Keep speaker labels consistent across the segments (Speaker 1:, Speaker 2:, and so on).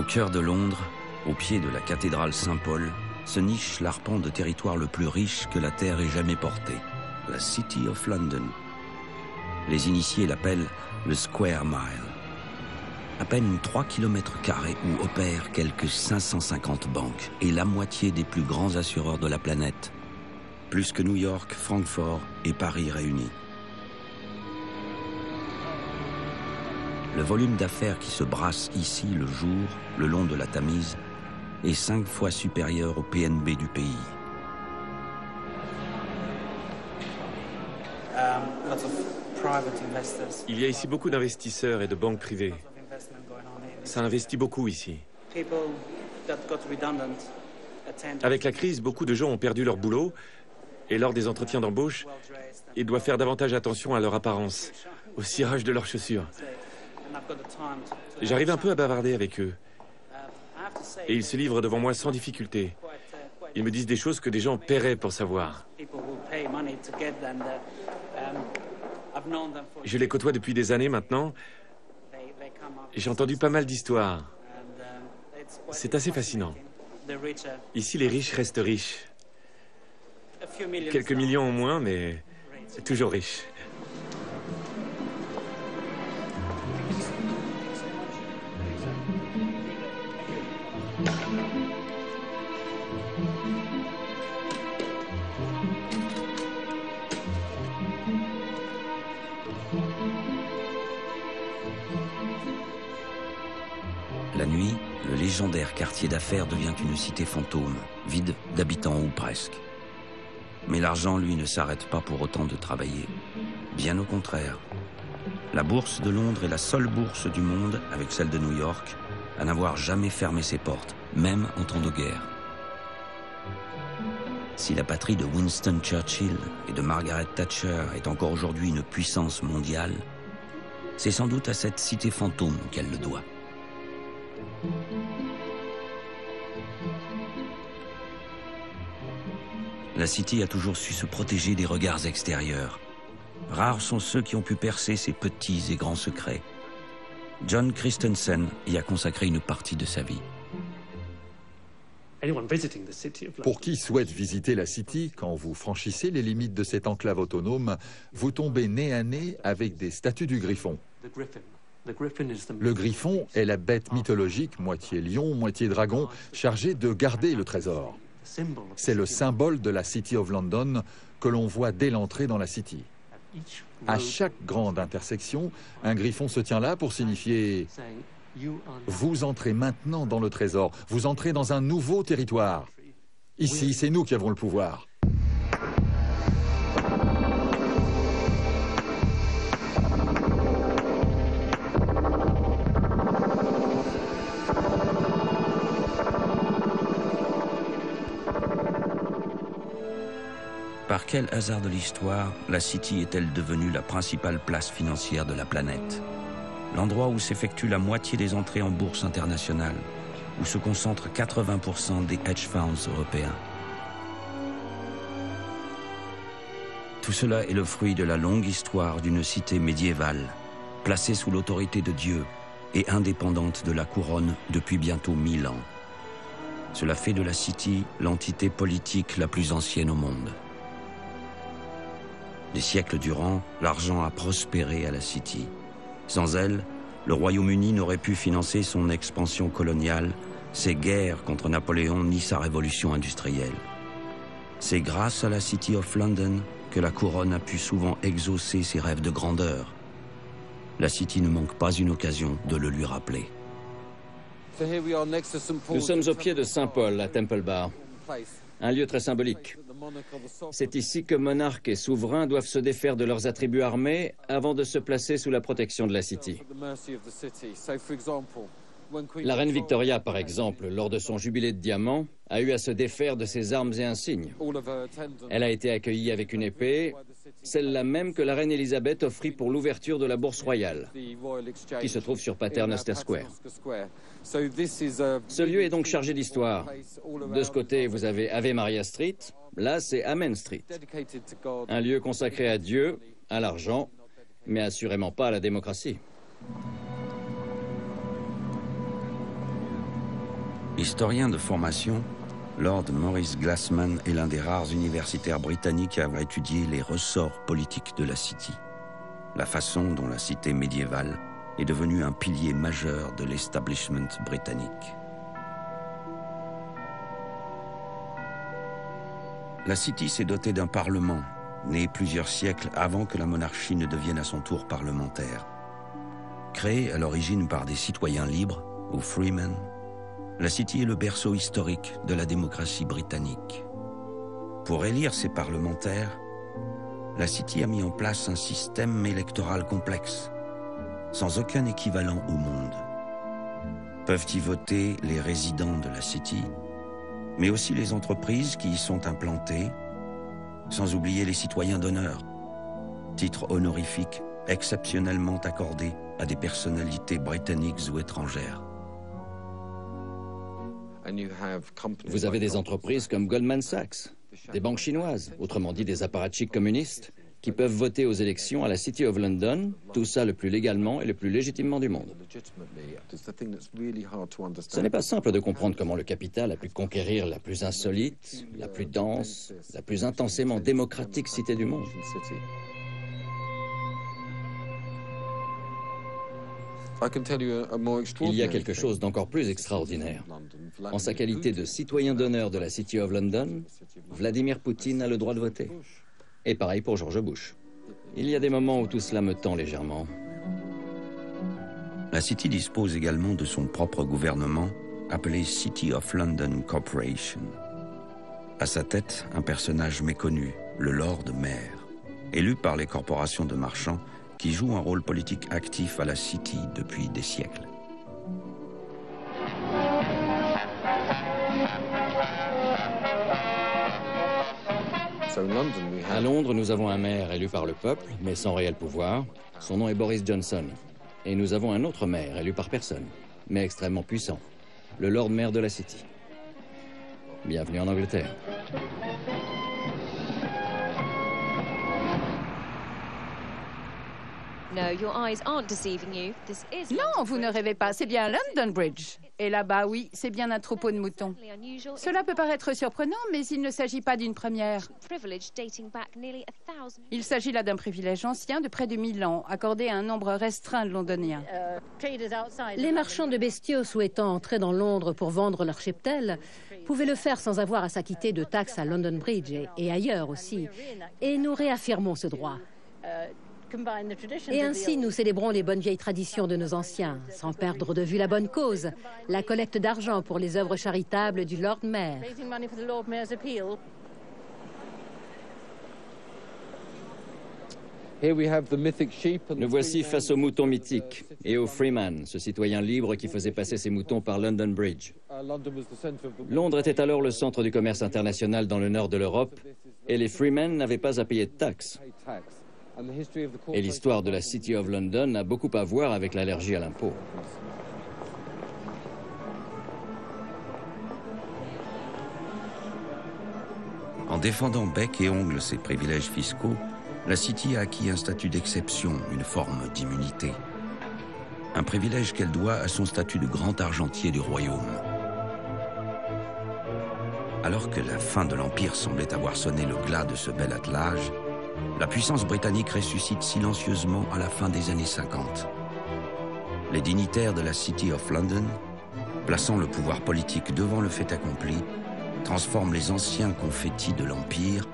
Speaker 1: cœur de Londres, au pied de la cathédrale Saint-Paul, se niche l'arpent de territoire le plus riche que la Terre ait jamais porté, la City of London. Les initiés l'appellent le Square Mile. À peine 3 km² où opèrent quelques 550 banques et la moitié des plus grands assureurs de la planète. Plus que New York, Francfort et Paris réunis. Le volume d'affaires qui se brasse ici le jour, le long de la Tamise, est 5 fois supérieur au PNB du pays.
Speaker 2: Il y a ici beaucoup d'investisseurs et de banques privées. Ça investit beaucoup ici. Avec la crise, beaucoup de gens ont perdu leur boulot et lors des entretiens d'embauche, ils doivent faire davantage attention à leur apparence, au cirage de leurs chaussures. J'arrive un peu à bavarder avec eux et ils se livrent devant moi sans difficulté. Ils me disent des choses que des gens paieraient pour savoir. Je les côtoie depuis des années maintenant. J'ai entendu pas mal d'histoires. C'est assez fascinant. Ici, les riches restent riches. Quelques millions en moins, mais toujours riches.
Speaker 1: La nuit, le légendaire quartier d'affaires devient une cité fantôme, vide d'habitants ou presque. Mais l'argent, lui, ne s'arrête pas pour autant de travailler. Bien au contraire. La bourse de Londres est la seule bourse du monde, avec celle de New York, à n'avoir jamais fermé ses portes, même en temps de guerre. Si la patrie de Winston Churchill et de Margaret Thatcher est encore aujourd'hui une puissance mondiale, c'est sans doute à cette cité fantôme qu'elle le doit. La City a toujours su se protéger des regards extérieurs. Rares sont ceux qui ont pu percer ses petits et grands secrets. John Christensen y a consacré une partie de sa vie.
Speaker 3: Pour qui souhaite visiter la City, quand vous franchissez les limites de cette enclave autonome, vous tombez nez à nez avec des statues du griffon. Le griffon est la bête mythologique, moitié lion, moitié dragon, chargée de garder le trésor. C'est le symbole de la City of London que l'on voit dès l'entrée dans la City. À chaque grande intersection, un griffon se tient là pour signifier « Vous entrez maintenant dans le trésor, vous entrez dans un nouveau territoire. Ici, c'est nous qui avons le pouvoir. »
Speaker 1: Par quel hasard de l'histoire, la City est-elle devenue la principale place financière de la planète? L'endroit où s'effectue la moitié des entrées en bourse internationale, où se concentrent 80% des hedge funds européens. Tout cela est le fruit de la longue histoire d'une cité médiévale, placée sous l'autorité de Dieu et indépendante de la couronne depuis bientôt 1000 ans. Cela fait de la City l'entité politique la plus ancienne au monde. Des siècles durant, l'argent a prospéré à la City. Sans elle, le Royaume-Uni n'aurait pu financer son expansion coloniale, ses guerres contre Napoléon ni sa révolution industrielle. C'est grâce à la City of London que la couronne a pu souvent exaucer ses rêves de grandeur. La City ne manque pas une occasion de le lui rappeler.
Speaker 4: Nous sommes au pied de Saint-Paul, à Temple Bar. Un lieu très symbolique. C'est ici que monarques et souverains doivent se défaire de leurs attributs armés avant de se placer sous la protection de la City. La reine Victoria, par exemple, lors de son jubilé de diamant, a eu à se défaire de ses armes et insignes. Elle a été accueillie avec une épée, celle-là même que la reine Elisabeth offrit pour l'ouverture de la Bourse Royale, qui se trouve sur Paternoster Square. Ce lieu est donc chargé d'histoire. De ce côté, vous avez Ave Maria Street, là c'est Amen Street. Un lieu consacré à Dieu, à l'argent, mais assurément pas à la démocratie.
Speaker 1: Historien de formation, Lord Maurice Glassman est l'un des rares universitaires britanniques à avoir étudié les ressorts politiques de la City, la façon dont la cité médiévale est devenue un pilier majeur de l'establishment britannique. La City s'est dotée d'un parlement, né plusieurs siècles avant que la monarchie ne devienne à son tour parlementaire. Créée à l'origine par des citoyens libres, ou freemen, la City est le berceau historique de la démocratie britannique. Pour élire ses parlementaires, la City a mis en place un système électoral complexe, sans aucun équivalent au monde. Peuvent y voter les résidents de la City, mais aussi les entreprises qui y sont implantées, sans oublier les citoyens d'honneur, titre honorifique exceptionnellement accordé à des personnalités britanniques ou étrangères.
Speaker 4: Vous avez des entreprises comme Goldman Sachs, des banques chinoises, autrement dit des apparatchiks communistes, qui peuvent voter aux élections à la City of London, tout ça le plus légalement et le plus légitimement du monde. Ce n'est pas simple de comprendre comment le capital a pu conquérir la plus insolite, la plus dense, la plus intensément démocratique cité du monde. Il y a quelque chose d'encore plus extraordinaire. En sa qualité de citoyen d'honneur de la City of London, Vladimir Poutine a le droit de voter. Et pareil pour George Bush. Il y a des moments où tout cela me tend légèrement.
Speaker 1: La City dispose également de son propre gouvernement, appelé City of London Corporation. À sa tête, un personnage méconnu, le Lord Mayor, élu par les corporations de marchands qui jouent un rôle politique actif à la City depuis des siècles.
Speaker 4: À Londres, nous avons un maire élu par le peuple, mais sans réel pouvoir. Son nom est Boris Johnson. Et nous avons un autre maire élu par personne, mais extrêmement puissant, le Lord Mayor de la City. Bienvenue en Angleterre.
Speaker 5: Non, vous ne rêvez pas, c'est bien London Bridge. Et là-bas, oui, c'est bien un troupeau de moutons. Cela peut paraître surprenant, mais il ne s'agit pas d'une première. Il s'agit là d'un privilège ancien de près de 1000 ans, accordé à un nombre restreint de Londoniens.
Speaker 6: Les marchands de bestiaux souhaitant entrer dans Londres pour vendre leur cheptel pouvaient le faire sans avoir à s'acquitter de taxes à London Bridge et ailleurs aussi. Et nous réaffirmons ce droit. Et ainsi, nous célébrons les bonnes vieilles traditions de nos anciens, sans perdre de vue la bonne cause, la collecte d'argent pour les œuvres charitables du Lord Mayor.
Speaker 4: Nous voici face aux moutons mythiques et aux Freeman, ce citoyen libre qui faisait passer ses moutons par London Bridge. Londres était alors le centre du commerce international dans le nord de l'Europe et les Freeman n'avaient pas à payer de taxes. Et l'histoire de la City of London a beaucoup à voir avec l'allergie à l'impôt.
Speaker 1: En défendant bec et ongles ses privilèges fiscaux, la City a acquis un statut d'exception, une forme d'immunité. Un privilège qu'elle doit à son statut de grand argentier du royaume. Alors que la fin de l'Empire semblait avoir sonné le glas de ce bel attelage, la puissance britannique ressuscite silencieusement à la fin des années 50. Les dignitaires de la City of London, plaçant le pouvoir politique devant le fait accompli, transforment les anciens confettis de l'Empire,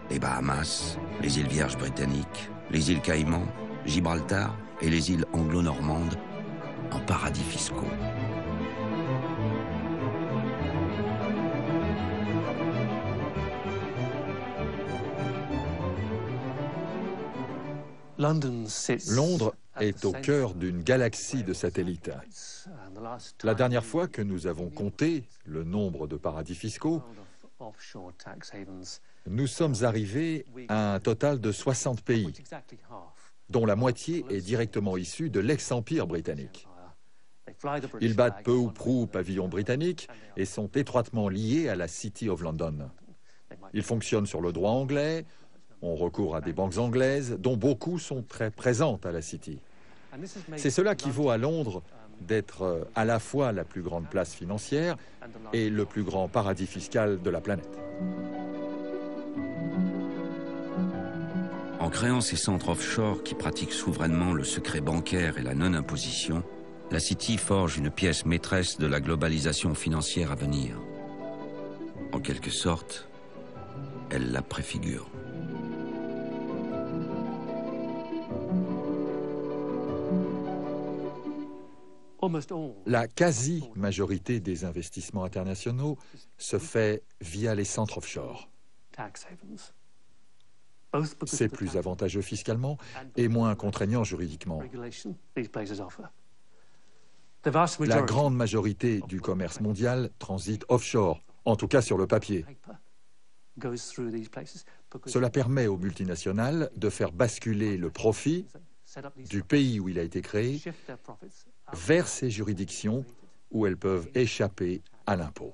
Speaker 1: les Bahamas, les îles Vierges britanniques, les îles Caïmans, Gibraltar et les îles anglo-normandes, en paradis fiscaux.
Speaker 3: Londres est au cœur d'une galaxie de satellites. La dernière fois que nous avons compté le nombre de paradis fiscaux, nous sommes arrivés à un total de 60 pays, dont la moitié est directement issue de l'ex-empire britannique. Ils battent peu ou prou pavillon britannique et sont étroitement liés à la City of London. Ils fonctionnent sur le droit anglais, on recourt à des banques anglaises, dont beaucoup sont très présentes à la City. C'est cela qui vaut à Londres d'être à la fois la plus grande place financière et le plus grand paradis fiscal de la planète.
Speaker 1: En créant ces centres offshore qui pratiquent souverainement le secret bancaire et la non-imposition, la City forge une pièce maîtresse de la globalisation financière à venir. En quelque sorte, elle la préfigure.
Speaker 3: La quasi-majorité des investissements internationaux se fait via les centres offshore. C'est plus avantageux fiscalement et moins contraignant juridiquement. La grande majorité du commerce mondial transite offshore, en tout cas sur le papier. Cela permet aux multinationales de faire basculer le profit du pays où il a été créé vers ces juridictions où elles peuvent échapper à l'impôt.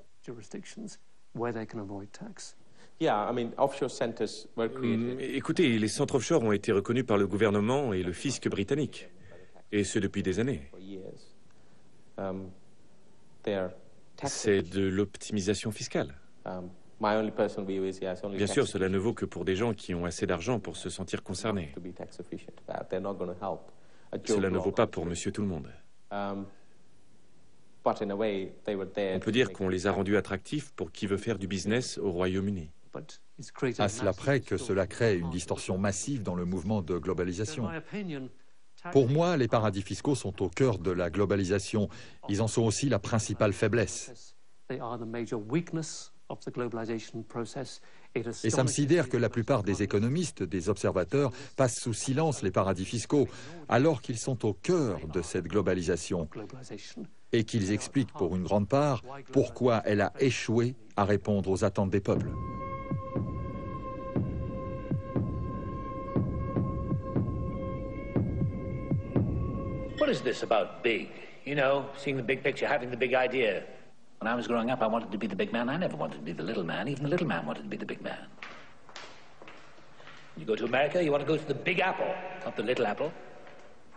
Speaker 2: Écoutez, les centres offshore ont été reconnus par le gouvernement et le fisc britannique, et ce depuis des années. C'est de l'optimisation fiscale. Bien sûr, cela ne vaut que pour des gens qui ont assez d'argent pour se sentir concernés. Cela ne vaut pas pour monsieur tout le monde. On peut dire qu'on les a rendus attractifs pour qui veut faire du business au Royaume-Uni.
Speaker 3: À cela près que cela crée une distorsion massive dans le mouvement de globalisation. Pour moi, les paradis fiscaux sont au cœur de la globalisation. Ils en sont aussi la principale faiblesse. Et ça me sidère que la plupart des économistes, des observateurs, passent sous silence les paradis fiscaux, alors qu'ils sont au cœur de cette globalisation et qu'ils expliquent pour une grande part pourquoi elle a échoué à répondre aux attentes des peuples.
Speaker 7: What is this about big? You know, seeing the big picture, having the big idea. When I was growing up, I wanted to be the big man. I never wanted to be the little man. Even the little man wanted to be the big man. You go to America, you want to go to the big apple, not the little apple.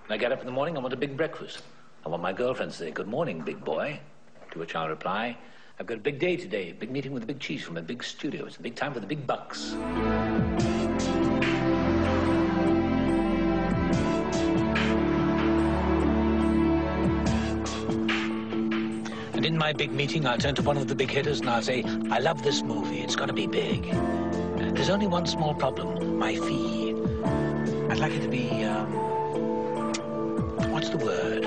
Speaker 7: When I get up in the morning, I want a big breakfast. I want my girlfriend to say, "Good morning, big boy." To which I'll reply, "I've got a big day today, a big meeting with the big chiefs from a big studio. It's a big time for the big bucks." And in my big meeting, I'll turn to one of the big hitters and I'll say, "I love this movie. It's got to be big. There's only one small problem, my fee. I'd like it to be, what's the word?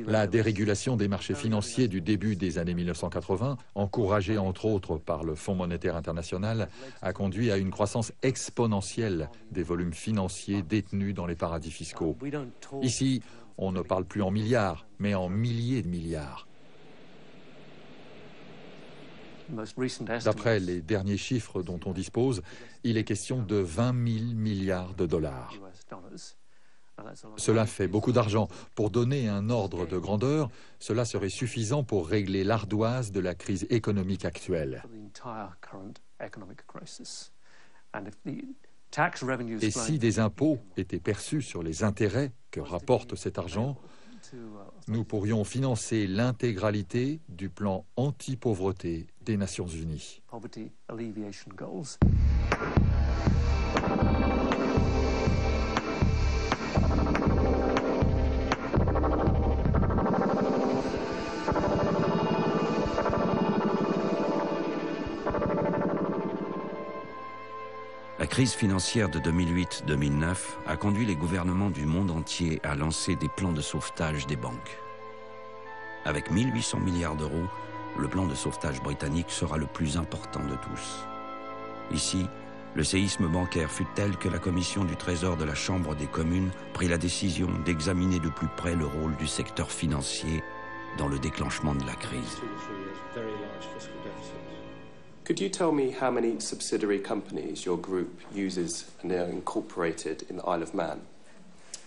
Speaker 3: La dérégulation des marchés financiers du début des années 1980, encouragée entre autres par le Fonds monétaire international, a conduit à une croissance exponentielle des volumes financiers détenus dans les paradis fiscaux. Ici, on ne parle plus en milliards, mais en milliers de milliards. D'après les derniers chiffres dont on dispose, il est question de 20 000 milliards de dollars. Cela fait beaucoup d'argent. Pour donner un ordre de grandeur, cela serait suffisant pour régler l'ardoise de la crise économique actuelle. Et si des impôts étaient perçus sur les intérêts que rapporte cet argent, nous pourrions financer l'intégralité du plan anti-pauvreté des Nations Unies.
Speaker 1: La crise financière de 2008-2009 a conduit les gouvernements du monde entier à lancer des plans de sauvetage des banques. Avec 1800 milliards d'euros, le plan de sauvetage britannique sera le plus important de tous. Ici, Le séisme bancaire fut tel que la commission du Trésor de la Chambre des communes prit la décision d'examiner de plus près le rôle du secteur financier dans le déclenchement de la crise.
Speaker 8: Could you tell me how many subsidiary companies your group uses and are incorporated in the Isle of Man?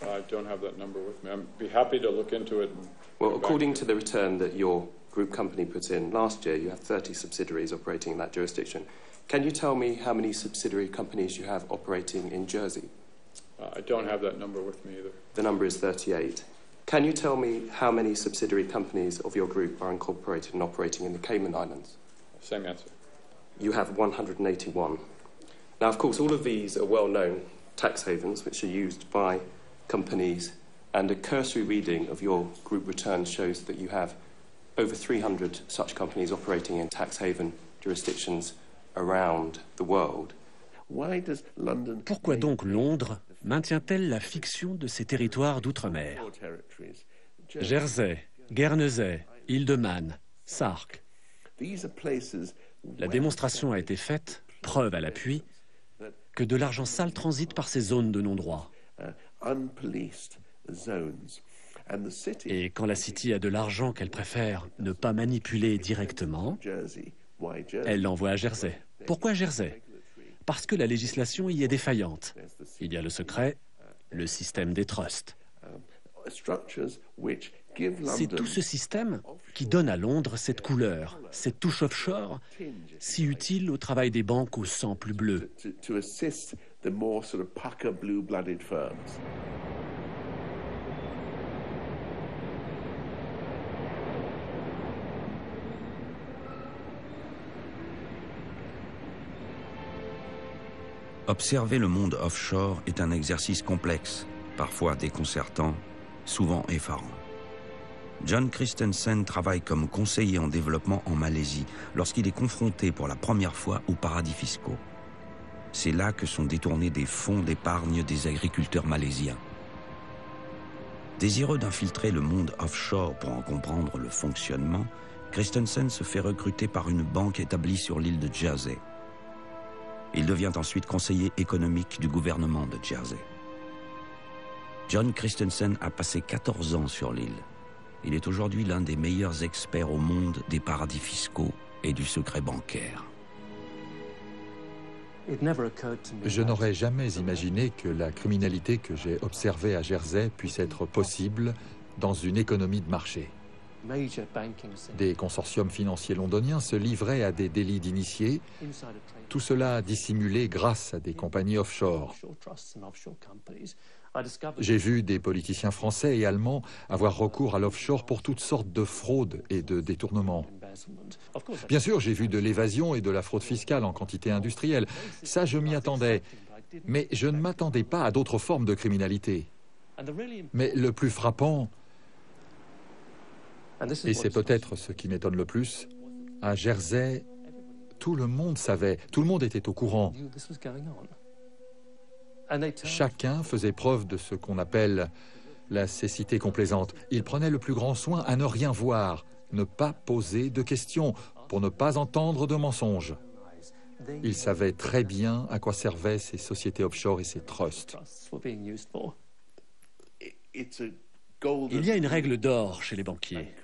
Speaker 9: I don't have that number with me. I'd be happy to look into it.
Speaker 8: Well, according to the return that your group company put in last year, you have 30 subsidiaries operating in that jurisdiction. Can you tell me how many subsidiary companies you have operating in Jersey?
Speaker 9: I don't have that number with me either.
Speaker 8: The number is 38. Can you tell me how many subsidiary companies of your group are incorporated and operating in the Cayman Islands?
Speaker 9: Same answer.
Speaker 8: You have 181. Now, of course, all of these are well-known tax havens which are used by companies, and a cursory reading of your group returns shows that you have over 300 such companies operating in tax haven jurisdictions around the world.
Speaker 10: Pourquoi donc Londres maintient-elle la fiction de ces territoires d'outre-mer? Jersey, Guernesey, Île de Man, Sark. La démonstration a été faite, preuve à l'appui, que de l'argent sale transite par ces zones de non-droit. Et quand la City a de l'argent qu'elle préfère ne pas manipuler directement, elle l'envoie à Jersey. Pourquoi Jersey? Parce que la législation y est défaillante. Il y a le secret, le système des trusts. C'est tout ce système qui donne à Londres cette couleur, cette touche offshore, si utile au travail des banques au sang plus bleu.
Speaker 1: Observer le monde offshore est un exercice complexe, parfois déconcertant, souvent effarant. John Christensen travaille comme conseiller en développement en Malaisie lorsqu'il est confronté pour la première fois aux paradis fiscaux. C'est là que sont détournés des fonds d'épargne des agriculteurs malaisiens. Désireux d'infiltrer le monde offshore pour en comprendre le fonctionnement, Christensen se fait recruter par une banque établie sur l'île de Jersey. Il devient ensuite conseiller économique du gouvernement de Jersey. John Christensen a passé 14 ans sur l'île. Il est aujourd'hui l'un des meilleurs experts au monde des paradis fiscaux et du secret bancaire.
Speaker 3: Je n'aurais jamais imaginé que la criminalité que j'ai observée à Jersey puisse être possible dans une économie de marché. Des consortiums financiers londoniens se livraient à des délits d'initiés, tout cela dissimulé grâce à des compagnies offshore. J'ai vu des politiciens français et allemands avoir recours à l'offshore pour toutes sortes de fraudes et de détournements. Bien sûr, j'ai vu de l'évasion et de la fraude fiscale en quantité industrielle. Ça, je m'y attendais. Mais je ne m'attendais pas à d'autres formes de criminalité. Mais le plus frappant, et c'est peut-être ce qui m'étonne le plus, à Jersey, tout le monde savait, tout le monde était au courant. Chacun faisait preuve de ce qu'on appelle la cécité complaisante. Il prenait le plus grand soin à ne rien voir, ne pas poser de questions, pour ne pas entendre de mensonges. Il savait très bien à quoi servaient ces sociétés offshore et ces trusts.
Speaker 10: Il y a une règle d'or chez les banquiers.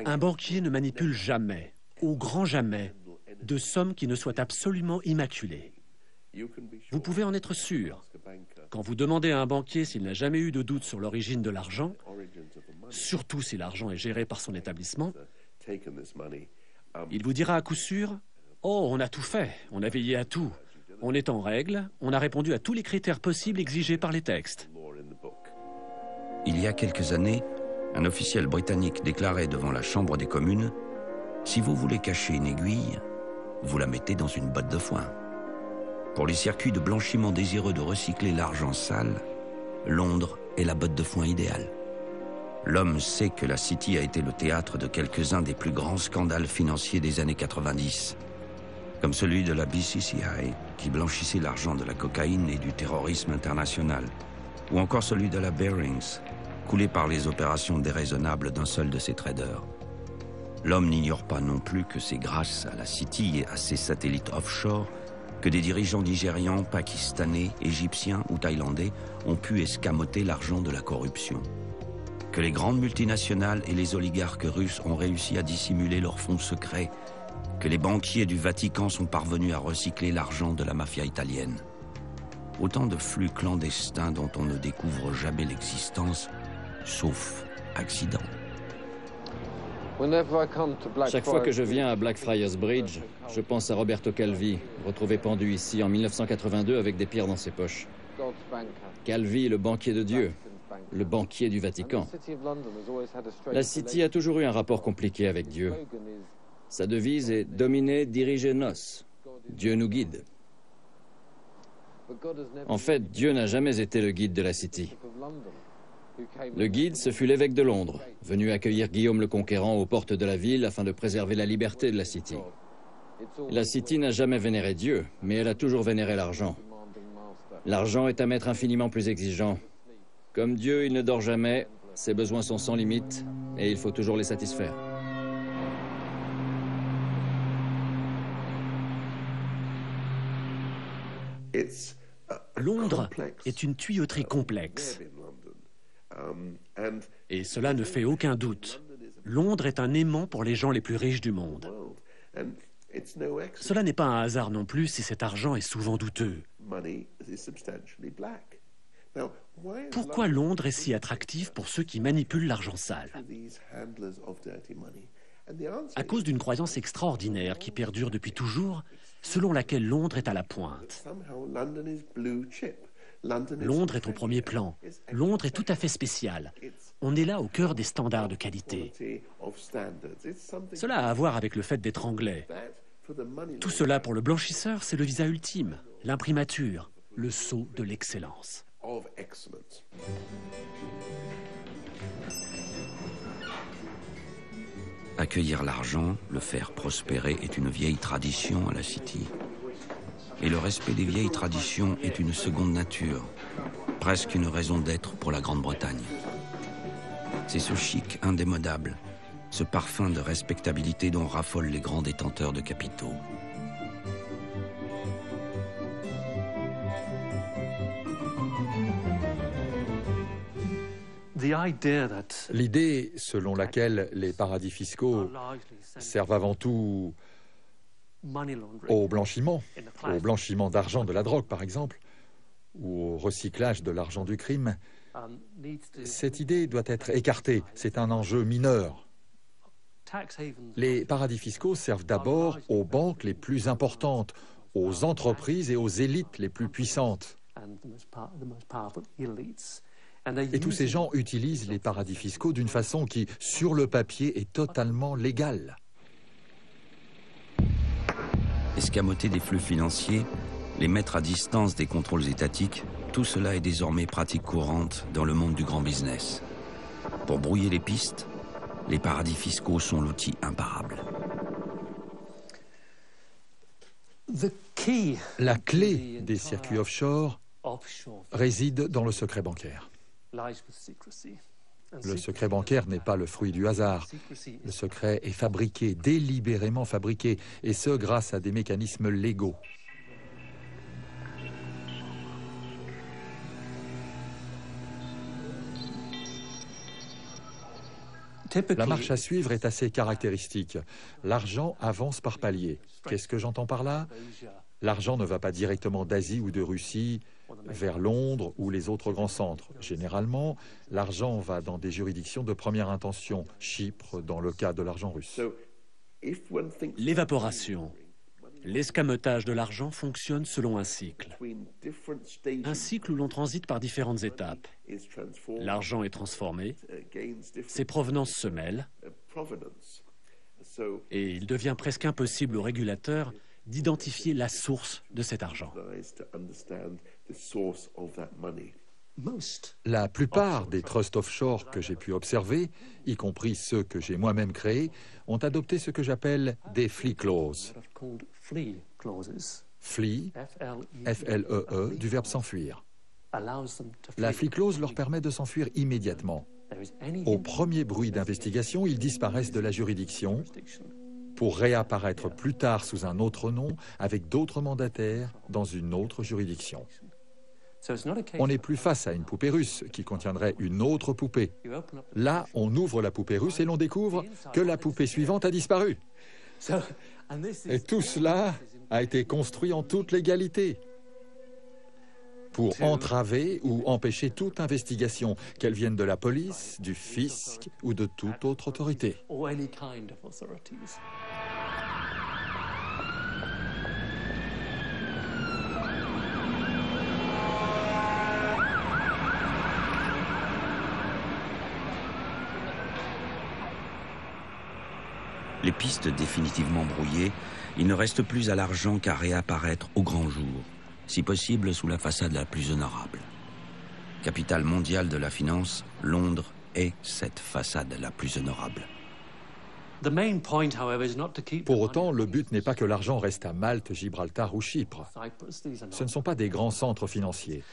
Speaker 10: Un banquier ne manipule jamais, au grand jamais, de sommes qui ne soient absolument immaculées. Vous pouvez en être sûr. Quand vous demandez à un banquier s'il n'a jamais eu de doute sur l'origine de l'argent, surtout si l'argent est géré par son établissement, il vous dira à coup sûr « Oh, on a tout fait, on a veillé à tout. On est en règle, on a répondu à tous les critères possibles exigés par les textes. »
Speaker 1: Il y a quelques années, un officiel britannique déclarait devant la Chambre des communes « Si vous voulez cacher une aiguille, vous la mettez dans une botte de foin. » Pour les circuits de blanchiment désireux de recycler l'argent sale, Londres est la botte de foin idéale. L'homme sait que la City a été le théâtre de quelques-uns des plus grands scandales financiers des années 90, comme celui de la BCCI, qui blanchissait l'argent de la cocaïne et du terrorisme international, ou encore celui de la Barings, coulé par les opérations déraisonnables d'un seul de ses traders. L'homme n'ignore pas non plus que c'est grâce à la City et à ses satellites offshore que des dirigeants nigérians, pakistanais, égyptiens ou thaïlandais ont pu escamoter l'argent de la corruption, que les grandes multinationales et les oligarques russes ont réussi à dissimuler leurs fonds secrets, que les banquiers du Vatican sont parvenus à recycler l'argent de la mafia italienne. Autant de flux clandestins dont on ne découvre jamais l'existence, sauf accident.
Speaker 4: Chaque fois que je viens à Blackfriars Bridge, je pense à Roberto Calvi, retrouvé pendu ici en 1982 avec des pierres dans ses poches. Calvi, le banquier de Dieu, le banquier du Vatican. La City a toujours eu un rapport compliqué avec Dieu. Sa devise est « Domine dirige nos », Dieu nous guide. En fait, Dieu n'a jamais été le guide de la City. Le guide, ce fut l'évêque de Londres, venu accueillir Guillaume le Conquérant aux portes de la ville afin de préserver la liberté de la City. La City n'a jamais vénéré Dieu, mais elle a toujours vénéré l'argent. L'argent est un maître infiniment plus exigeant. Comme Dieu, il ne dort jamais, ses besoins sont sans limite, et il faut toujours les satisfaire.
Speaker 10: Londres est une tuyauterie complexe. Et cela ne fait aucun doute. Londres est un aimant pour les gens les plus riches du monde. Cela n'est pas un hasard non plus si cet argent est souvent douteux. Pourquoi Londres est si attractif pour ceux qui manipulent l'argent sale? À cause d'une croyance extraordinaire qui perdure depuis toujours, selon laquelle Londres est à la pointe. Londres est au premier plan. Londres est tout à fait spécial. On est là au cœur des standards de qualité. Cela a à voir avec le fait d'être anglais. Tout cela, pour le blanchisseur, c'est le visa ultime, l'imprimature, le sceau de l'excellence.
Speaker 1: Accueillir l'argent, le faire prospérer est une vieille tradition à la City. Et le respect des vieilles traditions est une seconde nature, presque une raison d'être pour la Grande-Bretagne. C'est ce chic indémodable, ce parfum de respectabilité dont raffolent les grands détenteurs de capitaux.
Speaker 3: L'idée selon laquelle les paradis fiscaux servent avant tout au blanchiment d'argent de la drogue par exemple, ou au recyclage de l'argent du crime, cette idée doit être écartée, c'est un enjeu mineur. Les paradis fiscaux servent d'abord aux banques les plus importantes, aux entreprises et aux élites les plus puissantes. Et tous ces gens utilisent les paradis fiscaux d'une façon qui, sur le papier, est totalement légale.
Speaker 1: Escamoter des flux financiers, les mettre à distance des contrôles étatiques, tout cela est désormais pratique courante dans le monde du grand business. Pour brouiller les pistes, les paradis fiscaux sont l'outil imparable.
Speaker 3: La clé des circuits offshore réside dans le secret bancaire. Le secret bancaire n'est pas le fruit du hasard. Le secret est fabriqué, délibérément fabriqué, et ce grâce à des mécanismes légaux. La marche à suivre est assez caractéristique. L'argent avance par paliers. Qu'est-ce que j'entends par là? L'argent ne va pas directement d'Asie ou de Russie vers Londres ou les autres grands centres. Généralement, l'argent va dans des juridictions de première intention, Chypre dans le cas de l'argent russe.
Speaker 10: L'évaporation, l'escamotage de l'argent fonctionne selon un cycle. Un cycle où l'on transite par différentes étapes. L'argent est transformé, ses provenances se mêlent, et il devient presque impossible aux régulateurs d'identifier la source de cet argent.
Speaker 3: La plupart des trusts offshore que j'ai pu observer, y compris ceux que j'ai moi-même créés, ont adopté ce que j'appelle des flee clauses. Flee, F-L-E-E, du verbe s'enfuir. La flee clause leur permet de s'enfuir immédiatement. Au premier bruit d'investigation, ils disparaissent de la juridiction pour réapparaître plus tard sous un autre nom, avec d'autres mandataires, dans une autre juridiction. On n'est plus face à une poupée russe qui contiendrait une autre poupée. Là, on ouvre la poupée russe et l'on découvre que la poupée suivante a disparu. Et tout cela a été construit en toute légalité pour entraver ou empêcher toute investigation, qu'elle vienne de la police, du fisc ou de toute autre autorité.
Speaker 1: Les pistes définitivement brouillées, il ne reste plus à l'argent qu'à réapparaître au grand jour, si possible sous la façade la plus honorable. Capitale mondiale de la finance, Londres est cette façade la plus honorable.
Speaker 3: Pour autant, le but n'est pas que l'argent reste à Malte, Gibraltar ou Chypre. Ce ne sont pas des grands centres financiers.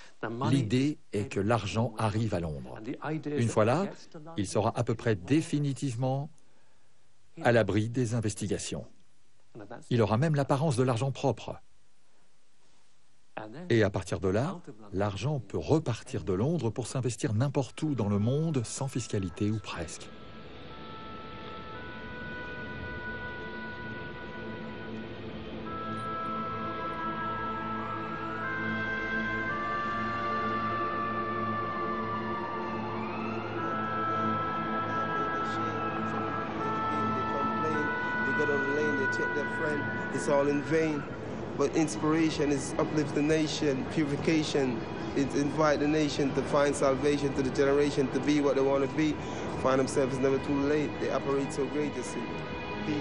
Speaker 3: L'idée est que l'argent arrive à Londres. Une fois là, il sera à peu près définitivement à l'abri des investigations. Il aura même l'apparence de l'argent propre. Et à partir de là, l'argent peut repartir de Londres pour s'investir n'importe où dans le monde sans fiscalité ou presque.
Speaker 11: It's all in vain, but inspiration is uplift the nation, purification, it invite the nation to find salvation, to the generation to be what they want to be, find themselves never too late, they operate so greatly. Peace.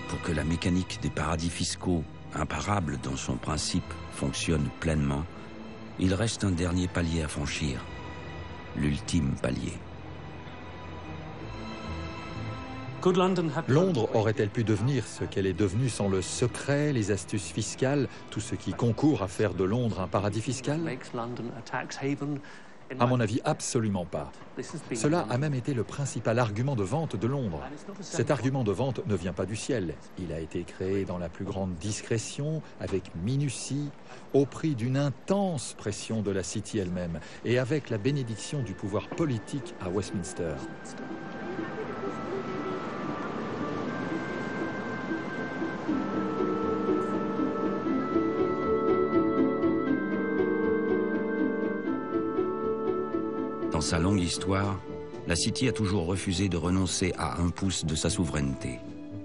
Speaker 1: Pour que la mécanique des paradis fiscaux, imparable dans son principe, fonctionne pleinement, il reste un dernier palier à franchir, l'ultime palier.
Speaker 3: Londres aurait-elle pu devenir ce qu'elle est devenue sans le secret, les astuces fiscales, tout ce qui concourt à faire de Londres un paradis fiscal? À mon avis, absolument pas. Cela a même été le principal argument de vente de Londres. Cet argument de vente ne vient pas du ciel. Il a été créé dans la plus grande discrétion, avec minutie, au prix d'une intense pression de la City elle-même et avec la bénédiction du pouvoir politique à Westminster.
Speaker 1: Dans sa longue histoire, la City a toujours refusé de renoncer à un pouce de sa souveraineté,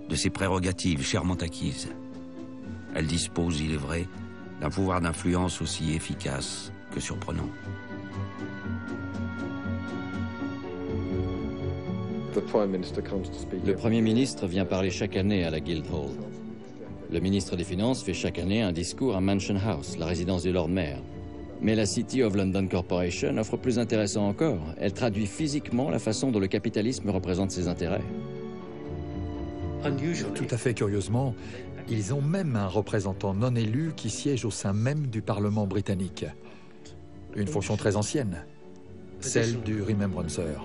Speaker 1: de ses prérogatives chèrement acquises. Elle dispose, il est vrai, d'un pouvoir d'influence aussi efficace que surprenant.
Speaker 4: Le Premier ministre vient parler chaque année à la Guildhall. Le ministre des Finances fait chaque année un discours à Mansion House, la résidence du Lord Mayor. Mais la City of London Corporation offre plus intéressant encore. Elle traduit physiquement la façon dont le capitalisme représente ses intérêts.
Speaker 3: Tout à fait curieusement, ils ont même un représentant non élu qui siège au sein même du Parlement britannique. Une fonction très ancienne, celle du Remembrancer.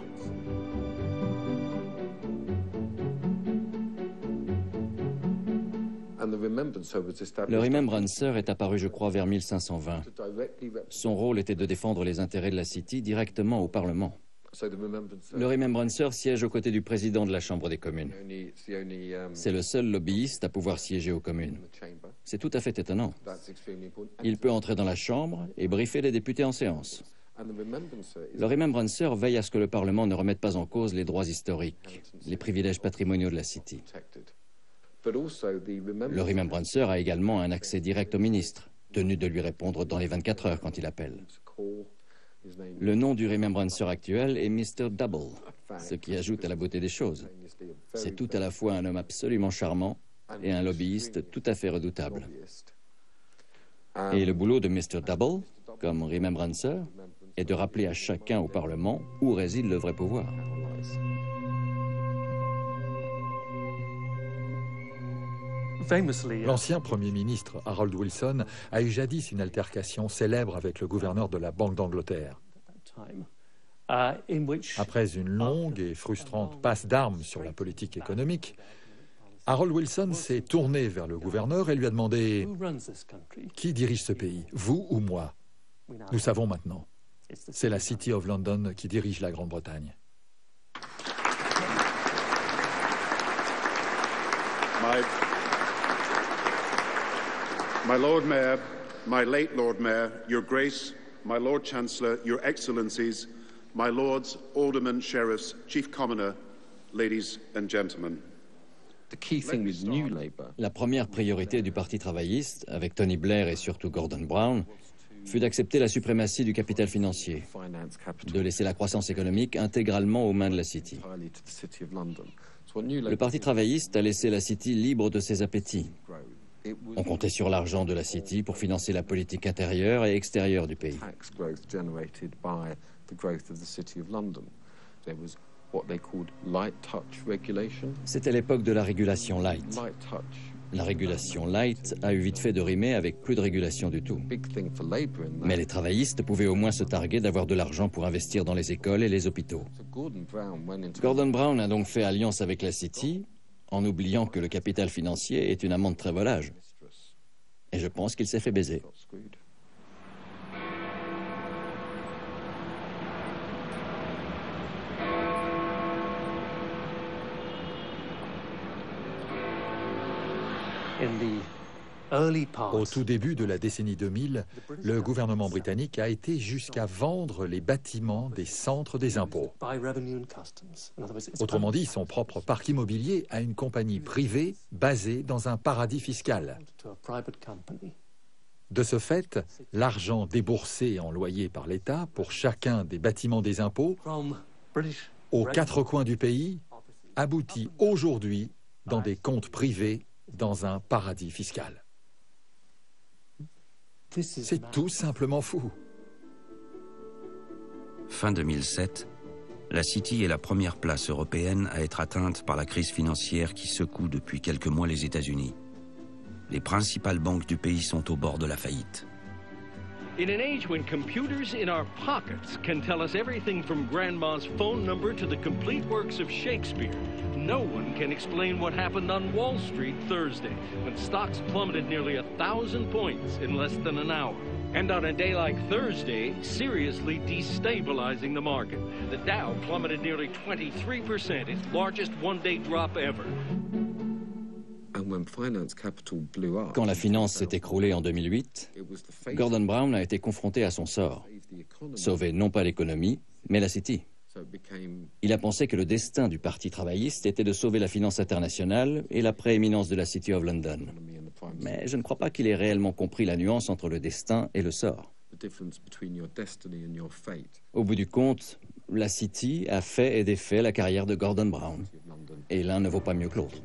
Speaker 4: Le Remembrancer est apparu, je crois, vers 1520. Son rôle était de défendre les intérêts de la City directement au Parlement. Le Remembrancer siège aux côtés du président de la Chambre des communes. C'est le seul lobbyiste à pouvoir siéger aux communes. C'est tout à fait étonnant. Il peut entrer dans la Chambre et briefer les députés en séance. Le Remembrancer veille à ce que le Parlement ne remette pas en cause les droits historiques, les privilèges patrimoniaux de la City. Le Remembrancer a également un accès direct au ministre, tenu de lui répondre dans les 24 heures quand il appelle. Le nom du Remembrancer actuel est Mr. Double, ce qui ajoute à la beauté des choses. C'est tout à la fois un homme absolument charmant et un lobbyiste tout à fait redoutable. Et le boulot de Mr. Double, comme Remembrancer, est de rappeler à chacun au Parlement où réside le vrai pouvoir.
Speaker 3: L'ancien Premier ministre Harold Wilson a eu jadis une altercation célèbre avec le gouverneur de la Banque d'Angleterre. Après une longue et frustrante passe d'armes sur la politique économique, Harold Wilson s'est tourné vers le gouverneur et lui a demandé « Qui dirige ce pays, vous ou moi ?» Nous savons maintenant. C'est la City of London qui dirige la Grande-Bretagne.
Speaker 12: My Lord Mayor, my late Lord Mayor, Your Grace, my Lord Chancellor, Your Excellencies, my Lords, Aldermen, Sheriffs, Chief Commoner, ladies and gentlemen.
Speaker 4: La première priorité du Parti travailliste, avec Tony Blair et surtout Gordon Brown, fut d'accepter la suprématie du capital financier, de laisser la croissance économique intégralement aux mains de la City. Le Parti travailliste a laissé la City libre de ses appétits. On comptait sur l'argent de la City pour financer la politique intérieure et extérieure du pays. C'était l'époque de la régulation light. La régulation light a eu vite fait de rimer avec plus de régulation du tout. Mais les travaillistes pouvaient au moins se targuer d'avoir de l'argent pour investir dans les écoles et les hôpitaux. Gordon Brown a donc fait alliance avec la City, en oubliant que le capital financier est une amende très volage. Et je pense qu'il s'est fait baiser.
Speaker 3: Au tout début de la décennie 2000, le gouvernement britannique a été jusqu'à vendre les bâtiments des centres des impôts. Autrement dit, son propre parc immobilier à une compagnie privée basée dans un paradis fiscal. De ce fait, l'argent déboursé en loyer par l'État pour chacun des bâtiments des impôts, aux quatre coins du pays, aboutit aujourd'hui dans des comptes privés dans un paradis fiscal. C'est tout simplement fou.
Speaker 1: Fin 2007, la City est la première place européenne à être atteinte par la crise financière qui secoue depuis quelques mois les États-Unis. Les principales banques du pays sont au bord de la faillite.
Speaker 13: In an age when computers in our pockets can tell us everything from Grandma's phone number to the complete works of Shakespeare, no one can explain what happened on Wall Street Thursday, when stocks plummeted nearly 1,000 points in less than an hour. And on a day like Thursday, seriously destabilizing the market. The Dow plummeted nearly 23%, its largest one-day drop ever.
Speaker 4: Quand la finance s'est écroulée en 2008, Gordon Brown a été confronté à son sort. Sauver non pas l'économie, mais la City. Il a pensé que le destin du Parti travailliste était de sauver la finance internationale et la prééminence de la City of London. Mais je ne crois pas qu'il ait réellement compris la nuance entre le destin et le sort. Au bout du compte, la City a fait et défait la carrière de Gordon Brown. Et l'un ne vaut pas mieux que l'autre.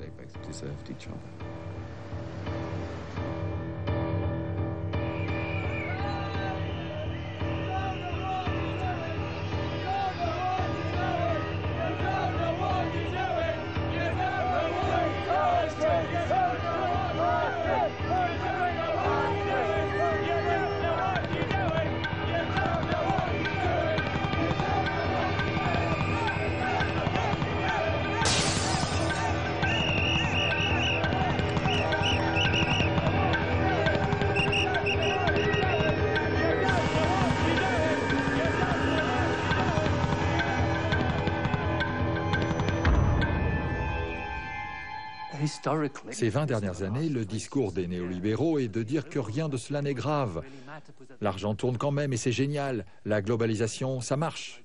Speaker 3: Ces 20 dernières années, le discours des néolibéraux est de dire que rien de cela n'est grave. L'argent tourne quand même et c'est génial. La globalisation, ça marche.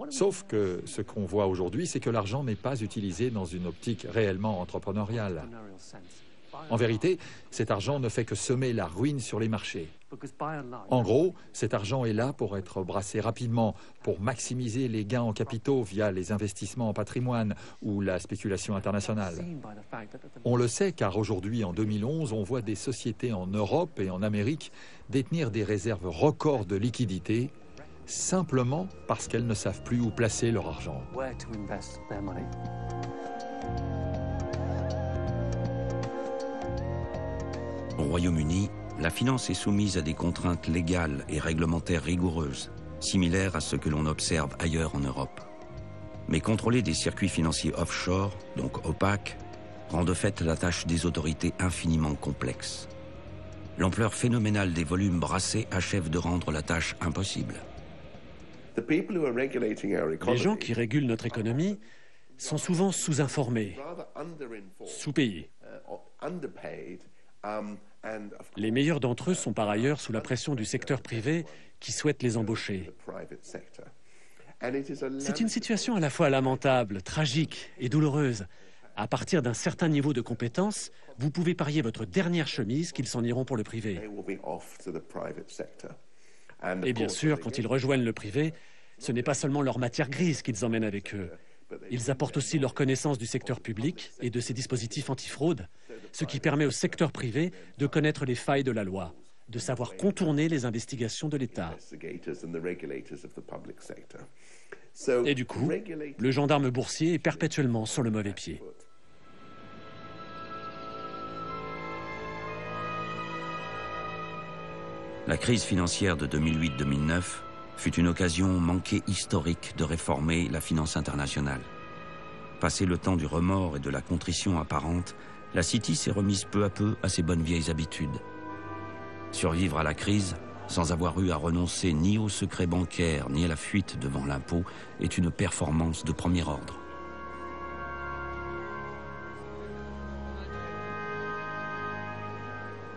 Speaker 3: Sauf que ce qu'on voit aujourd'hui, c'est que l'argent n'est pas utilisé dans une optique réellement entrepreneuriale. En vérité, cet argent ne fait que semer la ruine sur les marchés. En gros, cet argent est là pour être brassé rapidement, pour maximiser les gains en capitaux via les investissements en patrimoine ou la spéculation internationale. On le sait car aujourd'hui, en 2011, on voit des sociétés en Europe et en Amérique détenir des réserves records de liquidités simplement parce qu'elles ne savent plus où placer leur argent.
Speaker 1: Au Royaume-Uni, la finance est soumise à des contraintes légales et réglementaires rigoureuses, similaires à ce que l'on observe ailleurs en Europe. Mais contrôler des circuits financiers offshore, donc opaques, rend de fait la tâche des autorités infiniment complexe. L'ampleur phénoménale des volumes brassés achève de rendre la tâche impossible.
Speaker 10: Les gens qui régulent notre économie sont souvent sous-informés, sous-payés. Les meilleurs d'entre eux sont par ailleurs sous la pression du secteur privé qui souhaite les embaucher. C'est une situation à la fois lamentable, tragique et douloureuse. À partir d'un certain niveau de compétence, vous pouvez parier votre dernière chemise qu'ils s'en iront pour le privé. Et bien sûr, quand ils rejoignent le privé, ce n'est pas seulement leur matière grise qu'ils emmènent avec eux. Ils apportent aussi leur connaissance du secteur public et de ses dispositifs antifraude, ce qui permet au secteur privé de connaître les failles de la loi, de savoir contourner les investigations de l'État. Et du coup, le gendarme boursier est perpétuellement sur le mauvais pied.
Speaker 1: La crise financière de 2008-2009 fut une occasion manquée historique de réformer la finance internationale. Passé le temps du remords et de la contrition apparente, la City s'est remise peu à peu à ses bonnes vieilles habitudes. Survivre à la crise, sans avoir eu à renoncer ni au secret bancaire ni à la fuite devant l'impôt, est une performance de premier ordre.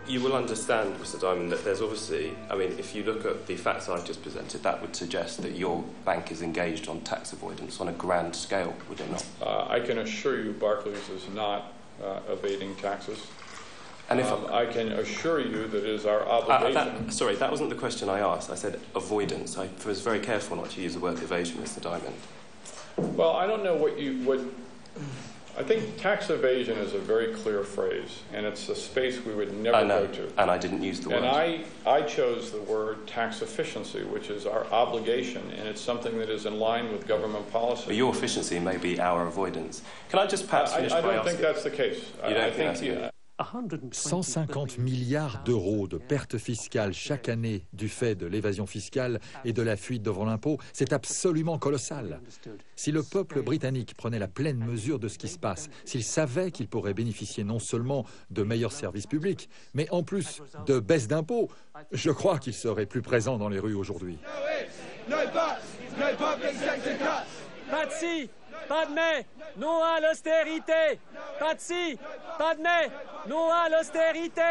Speaker 8: You will understand, Mr. Diamond, that there's obviously, I mean, if you look at the facts I've just presented, that would suggest that your bank is engaged on tax avoidance on a grand scale, would it not?
Speaker 9: I can assure you Barclays is not evading taxes.
Speaker 8: And if
Speaker 9: I can assure you that it is our obligation...
Speaker 8: Sorry, that wasn't the question I asked. I said avoidance. I was very careful not to use the word evasion, Mr. Diamond.
Speaker 9: Well, I don't know what I think tax evasion is a very clear phrase, and it's a space we would never go to.
Speaker 8: And I didn't use the word.
Speaker 9: And I chose the word tax efficiency, which is our obligation, and it's something that is in line with government policy.
Speaker 8: But your efficiency may be our avoidance. Can I just perhaps finish by asking...
Speaker 9: I don't think that's the case.
Speaker 8: You don't think that's the case?
Speaker 3: 150 milliards d'euros de pertes fiscales chaque année du fait de l'évasion fiscale et de la fuite devant l'impôt, c'est absolument colossal. Si le peuple britannique prenait la pleine mesure de ce qui se passe, s'il savait qu'il pourrait bénéficier non seulement de meilleurs services publics, mais en plus de baisses d'impôts, je crois qu'il serait plus présent dans les rues aujourd'hui.
Speaker 14: Pas de si, pas de mais, non à l'austérité. Pas de si, pas de mais, non à l'austérité.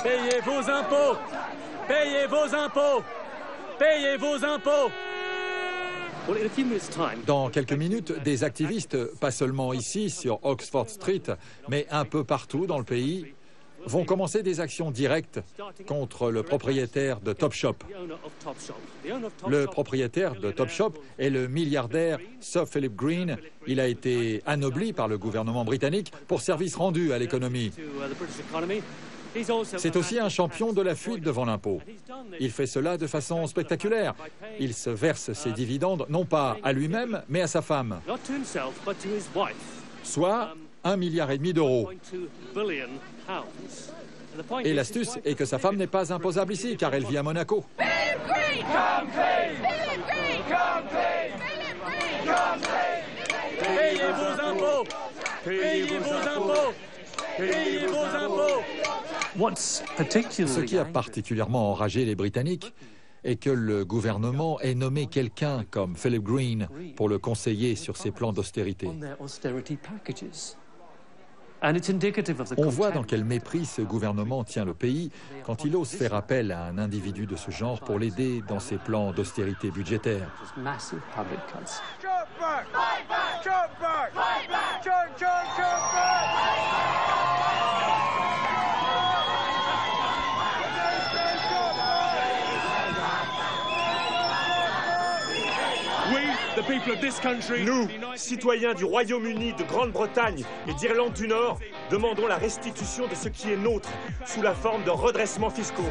Speaker 14: Payez vos impôts, payez vos impôts, payez vos impôts.
Speaker 3: Dans quelques minutes, des activistes, pas seulement ici sur Oxford Street, mais un peu partout dans le pays, vont commencer des actions directes contre le propriétaire de Topshop. Le propriétaire de Topshop est le milliardaire Sir Philip Green. Il a été anobli par le gouvernement britannique pour services rendus à l'économie. C'est aussi un champion de la fuite devant l'impôt. Il fait cela de façon spectaculaire. Il se verse ses dividendes non pas à lui-même, mais à sa femme. Soit 1,5 milliard d'euros. Et l'astuce est que sa femme n'est pas imposable ici, car elle vit à Monaco.
Speaker 14: Payez vos impôts! Payez vos impôts! Payez vos impôts!
Speaker 3: Ce qui a particulièrement enragé les Britanniques est que le gouvernement ait nommé quelqu'un comme Philip Green pour le conseiller sur ses plans d'austérité. On voit dans quel mépris ce gouvernement tient le pays quand il ose faire appel à un individu de ce genre pour l'aider dans ses plans d'austérité budgétaire.
Speaker 15: Nous, citoyens du Royaume-Uni, de Grande-Bretagne et d'Irlande du Nord, demandons la restitution de ce qui est nôtre, sous la forme de redressements fiscaux.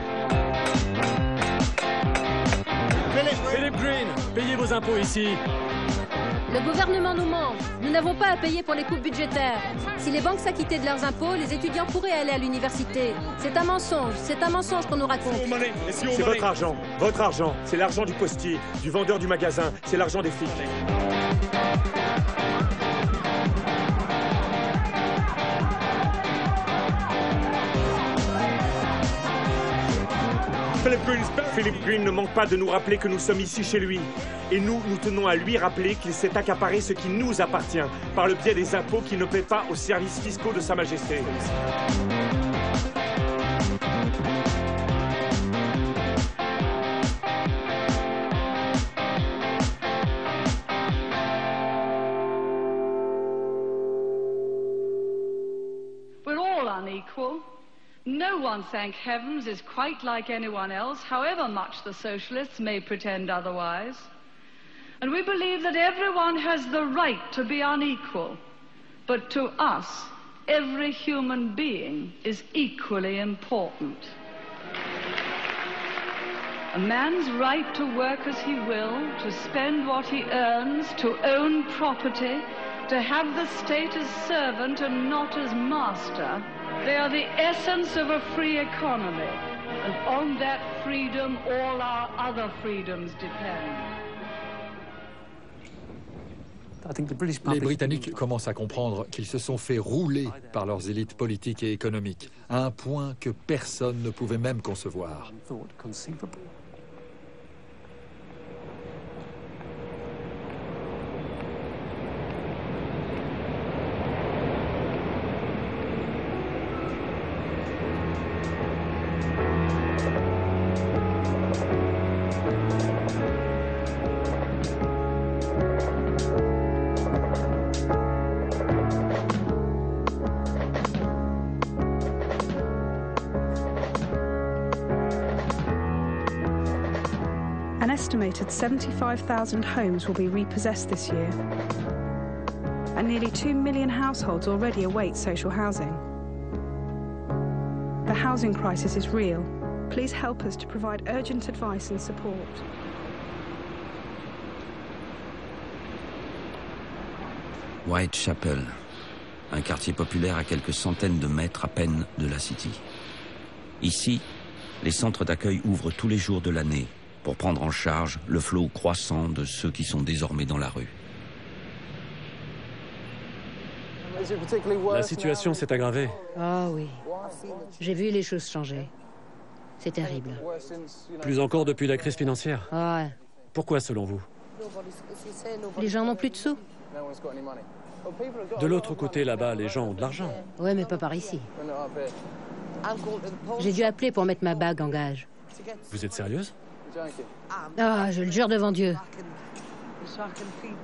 Speaker 14: vos impôts ici.
Speaker 6: Le gouvernement nous ment. Nous n'avons pas à payer pour les coupes budgétaires. Si les banques s'acquittaient de leurs impôts, les étudiants pourraient aller à l'université. C'est un mensonge qu'on nous raconte.
Speaker 15: C'est votre argent, c'est l'argent du postier, du vendeur du magasin, c'est l'argent des flics. Philip Green ne manque pas de nous rappeler que nous sommes ici chez lui. Et nous tenons à lui rappeler qu'il s'est accaparé ce qui nous appartient, par le biais des impôts qu'il ne paie pas aux services fiscaux de Sa Majesté.
Speaker 16: We're all unequal. No one, thank heavens, is quite like anyone else, however much the socialists may pretend otherwise. And we believe that everyone has the right to be unequal. But to us, every human being is equally important. A man's right to work as he will, to spend what he earns, to own property, to have the state as servant and not as master, they are the essence of a free economy, and on that freedom all our other freedoms depend.
Speaker 3: Les Britanniques commencent à comprendre qu'ils se sont fait rouler par leurs élites politiques et économiques, à un point que personne ne pouvait même concevoir.
Speaker 17: An estimated 75,000 homes will be repossessed this year, and nearly 2 million households already await social housing. The housing crisis is real. Please help us to provide urgent advice and support.
Speaker 1: Whitechapel, un quartier populaire à quelques centaines de mètres à peine de la City. Ici, les centres d'accueil ouvrent tous les jours de l'année pour prendre en charge le flot croissant de ceux qui sont désormais dans la rue.
Speaker 14: La situation s'est aggravée.
Speaker 6: Ah oui, j'ai vu les choses changer. C'est terrible.
Speaker 14: Plus encore depuis la crise financière.
Speaker 6: Ah ouais.
Speaker 14: Pourquoi, selon vous?
Speaker 6: Les gens n'ont plus de sous.
Speaker 14: De l'autre côté, là-bas, les gens ont de l'argent.
Speaker 6: Ouais, mais pas par ici. J'ai dû appeler pour mettre ma bague en gage.
Speaker 14: Vous êtes sérieuse?
Speaker 6: Ah, je le jure devant Dieu.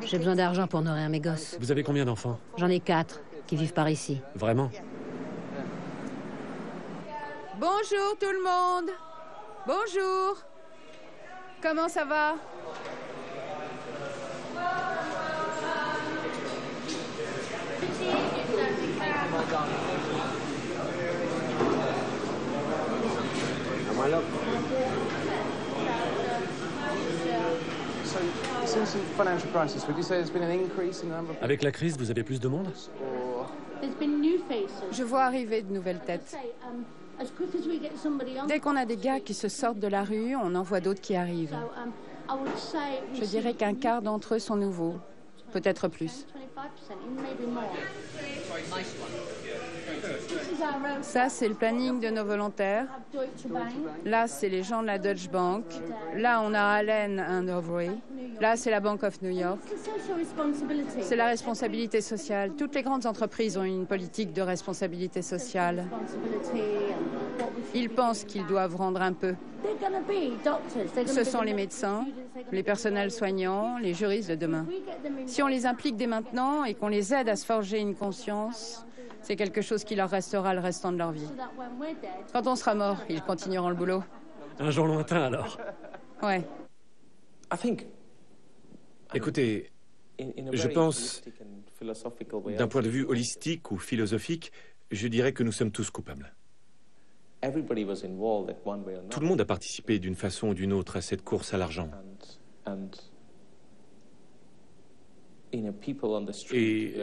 Speaker 6: J'ai besoin d'argent pour nourrir mes gosses.
Speaker 14: Vous avez combien d'enfants?
Speaker 6: J'en ai 4 qui vivent par ici.
Speaker 14: Vraiment?
Speaker 5: Bonjour tout le monde. Bonjour. Comment ça va?
Speaker 14: Avec la crise, vous avez plus de monde?
Speaker 5: Je vois arriver de nouvelles têtes. Dès qu'on a des gars qui se sortent de la rue, on en voit d'autres qui arrivent. Je dirais qu'un quart d'entre eux sont nouveaux, peut-être plus. Ça, c'est le planning de nos volontaires. Là, c'est les gens de la Deutsche Bank. Là, on a Allen and Overy. Là, c'est la Bank of New York. C'est la responsabilité sociale. Toutes les grandes entreprises ont une politique de responsabilité sociale. Ils pensent qu'ils doivent rendre un peu. Ce sont les médecins, les personnels soignants, les juristes de demain. Si on les implique dès maintenant et qu'on les aide à se forger une conscience, c'est quelque chose qui leur restera le restant de leur vie. Quand on sera mort, ils continueront le boulot.
Speaker 14: Un jour lointain, alors.
Speaker 5: Ouais.
Speaker 2: Écoutez, je pense, d'un point de vue holistique ou philosophique, je dirais que nous sommes tous coupables. Tout le monde a participé d'une façon ou d'une autre à cette course à l'argent. Et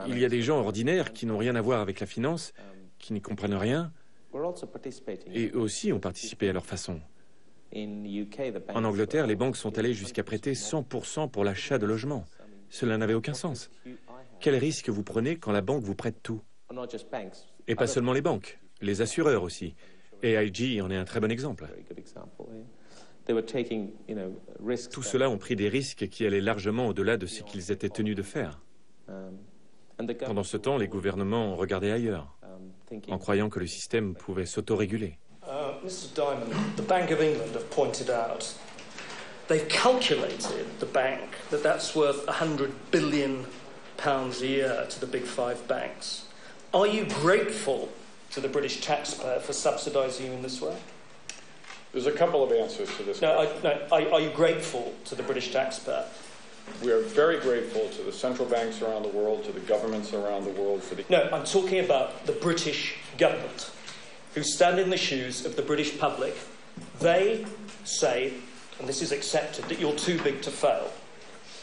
Speaker 2: il y a des gens ordinaires qui n'ont rien à voir avec la finance, qui n'y comprennent rien, et eux aussi ont participé à leur façon. En Angleterre, les banques sont allées jusqu'à prêter 100% pour l'achat de logements. Cela n'avait aucun sens. Quel risque vous prenez quand la banque vous prête tout? Et pas seulement les banques, les assureurs aussi. AIG en est un très bon exemple. Tout cela ont pris des risques qui allaient largement au-delà de ce qu'ils étaient tenus de faire. Pendant ce temps, les gouvernements regardaient ailleurs, en croyant que le système pouvait s'autoréguler.
Speaker 18: Mr. Diamond, the Bank of England have pointed out they've calculated the bank that's worth £100 billion a year to the big five banks. Are you grateful to the British taxpayer for subsidising you in this way?
Speaker 9: There's a couple of answers to this question.
Speaker 18: Are you grateful to the British taxpayer?
Speaker 9: We are very grateful to the central banks around the world, to the governments around the world for the...
Speaker 18: No, I'm talking about the British government, who stand in the shoes of the British public. They say, and this is accepted, that you're too big to fail.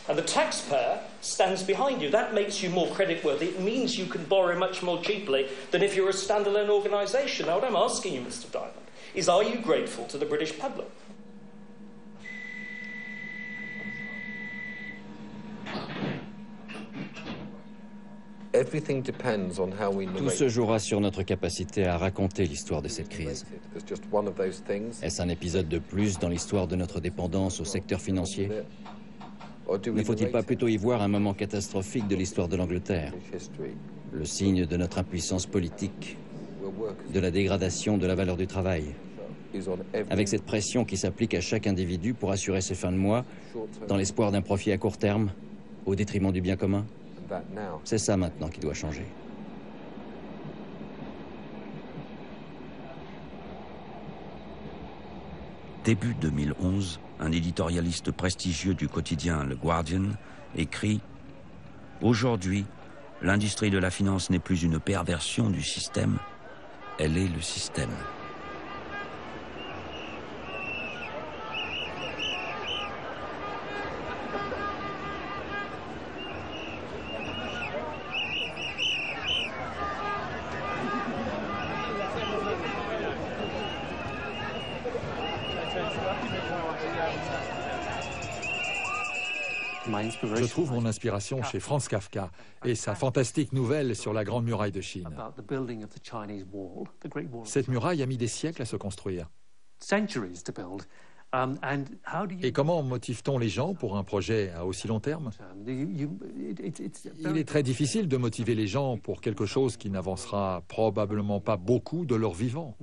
Speaker 18: And the taxpayer stands behind you. That makes you more creditworthy. It means you can borrow much more cheaply than if you're a standalone organisation. Now, what I'm asking you, Mr. Diamond, is are you grateful to the British public?
Speaker 4: Tout se jouera sur notre capacité à raconter l'histoire de cette crise. Est-ce un épisode de plus dans l'histoire de notre dépendance au secteur financier? Ne faut-il pas plutôt y voir un moment catastrophique de l'histoire de l'Angleterre? Le signe de notre impuissance politique, de la dégradation de la valeur du travail. Avec cette pression qui s'applique à chaque individu pour assurer ses fins de mois, dans l'espoir d'un profit à court terme, au détriment du bien commun? C'est ça maintenant qui doit changer.
Speaker 1: Début 2011, un éditorialiste prestigieux du quotidien Le Guardian écrit « Aujourd'hui, l'industrie de la finance n'est plus une perversion du système, elle est le système. »
Speaker 3: Je trouve mon inspiration chez Franz Kafka et sa fantastique nouvelle sur la Grande Muraille de Chine. Cette muraille a mis des siècles à se construire. Et comment motive-t-on les gens pour un projet à aussi long terme? Il est très difficile de motiver les gens pour quelque chose qui n'avancera probablement pas beaucoup de leur vivant.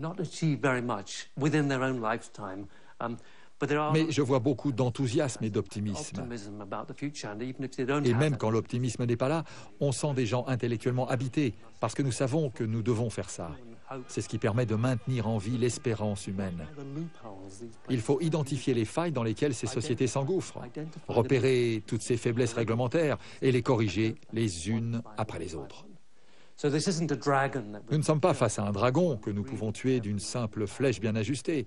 Speaker 3: Mais je vois beaucoup d'enthousiasme et d'optimisme. Et même quand l'optimisme n'est pas là, on sent des gens intellectuellement habités, parce que nous savons que nous devons faire ça. C'est ce qui permet de maintenir en vie l'espérance humaine. Il faut identifier les failles dans lesquelles ces sociétés s'engouffrent, repérer toutes ces faiblesses réglementaires et les corriger les unes après les autres. Nous ne sommes pas face à un dragon que nous pouvons tuer d'une simple flèche bien ajustée.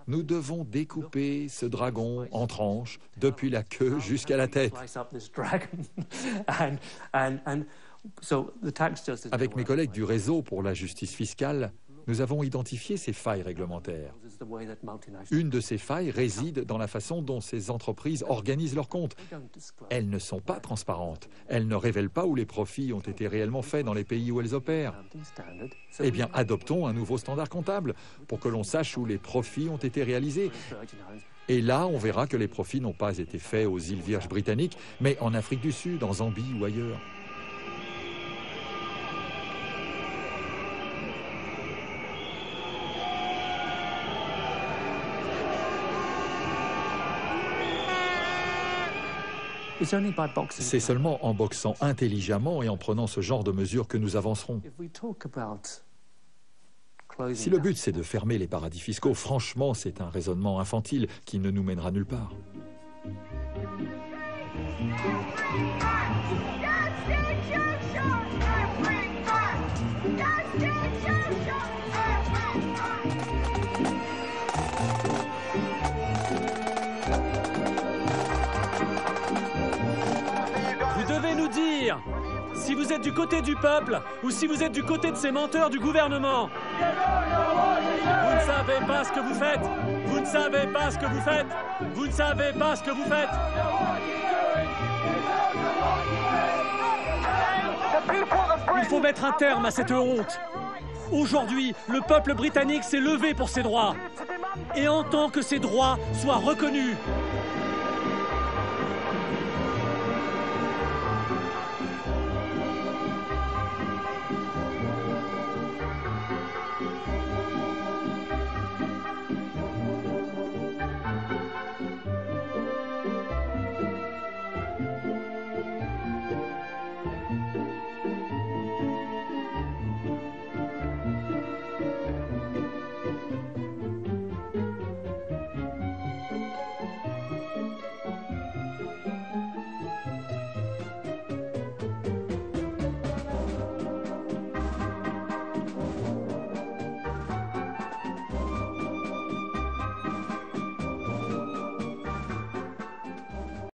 Speaker 3: Nous devons découper ce dragon en tranches, depuis la queue jusqu'à la tête. Avec mes collègues du réseau pour la justice fiscale, nous avons identifié ces failles réglementaires. Une de ces failles réside dans la façon dont ces entreprises organisent leurs comptes. Elles ne sont pas transparentes. Elles ne révèlent pas où les profits ont été réellement faits dans les pays où elles opèrent. Eh bien, adoptons un nouveau standard comptable pour que l'on sache où les profits ont été réalisés. Et là, on verra que les profits n'ont pas été faits aux îles Vierges britanniques, mais en Afrique du Sud, en Zambie ou ailleurs. C'est seulement en boxant intelligemment et en prenant ce genre de mesures que nous avancerons. Si le but c'est de fermer les paradis fiscaux, franchement c'est un raisonnement infantile qui ne nous mènera nulle part.
Speaker 14: si vous êtes du côté du peuple ou si vous êtes du côté de ces menteurs du gouvernement. Vous ne savez pas ce que vous faites. Vous ne savez pas ce que vous faites. Vous ne savez pas ce que vous faites. Il faut mettre un terme à cette honte. Aujourd'hui, le peuple britannique s'est levé pour ses droits et entend que ses droits soient reconnus.